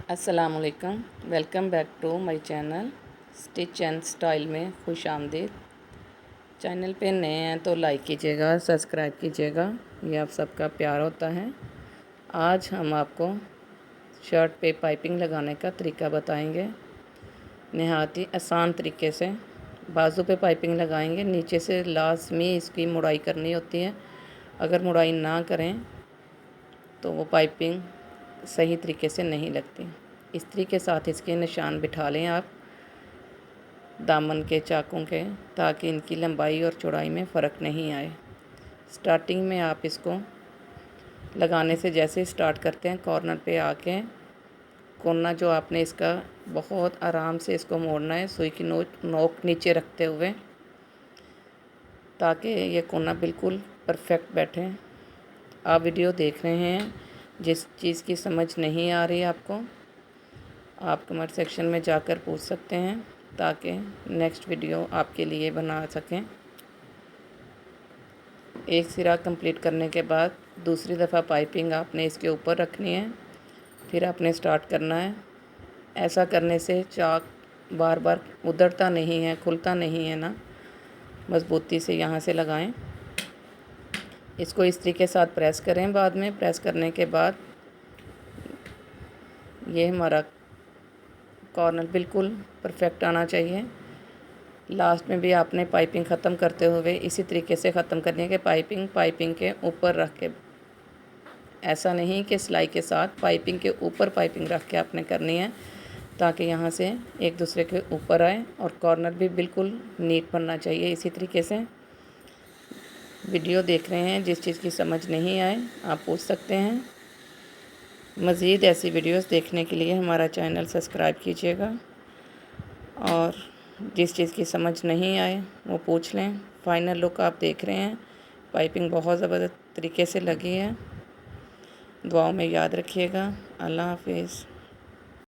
अस्सलामुअलैकुम। Welcome back to my channel stitch and style में खुश आमदीद। चैनल पे नए हैं तो लाइक कीजिएगा, सब्सक्राइब कीजिएगा, ये आप सबका प्यार होता है। आज हम आपको शर्ट पे पाइपिंग लगाने का तरीका बताएंगे। नहायत ही आसान तरीके से बाजू पे पाइपिंग लगाएंगे। नीचे से लाजमी इसकी मुड़ाई करनी होती है। अगर मुड़ाई ना करें तो वो पाइपिंग सही तरीके से नहीं लगती। इस्त्री के साथ इसके निशान बिठा लें आप दामन के चाकों के, ताकि इनकी लंबाई और चौड़ाई में फ़र्क नहीं आए। स्टार्टिंग में आप इसको लगाने से जैसे स्टार्ट करते हैं, कॉर्नर पे आके कोना जो आपने इसका बहुत आराम से इसको मोड़ना है, सुई की नोक नीचे रखते हुए, ताकि ये कोना बिल्कुल परफेक्ट बैठे। आप वीडियो देख रहे हैं, जिस चीज़ की समझ नहीं आ रही आपको, आप कमेंट सेक्शन में जाकर पूछ सकते हैं, ताकि नेक्स्ट वीडियो आपके लिए बना सकें। एक सिरा कंप्लीट करने के बाद दूसरी दफ़ा पाइपिंग आपने इसके ऊपर रखनी है, फिर आपने स्टार्ट करना है। ऐसा करने से चाक बार बार उधड़ता नहीं है, खुलता नहीं है ना। मज़बूती से यहाँ से लगाएं। इसको इस्त्री के साथ प्रेस करें। बाद में प्रेस करने के बाद ये हमारा कॉर्नर बिल्कुल परफेक्ट आना चाहिए। लास्ट में भी आपने पाइपिंग ख़त्म करते हुए इसी तरीके से ख़त्म करनी है कि पाइपिंग के ऊपर रख के, ऐसा नहीं कि सिलाई के साथ पाइपिंग के ऊपर पाइपिंग रख के आपने करनी है, ताकि यहाँ से एक दूसरे के ऊपर आए और कॉर्नर भी बिल्कुल नीट बनना चाहिए। इसी तरीके से वीडियो देख रहे हैं, जिस चीज़ की समझ नहीं आए आप पूछ सकते हैं। मज़ीद ऐसी वीडियोस देखने के लिए हमारा चैनल सब्सक्राइब कीजिएगा, और जिस चीज़ की समझ नहीं आए वो पूछ लें। फाइनल लुक आप देख रहे हैं, पाइपिंग बहुत ज़बरदस्त तरीके से लगी है। दुआओं में याद रखिएगा। अल्लाह हाफिज़।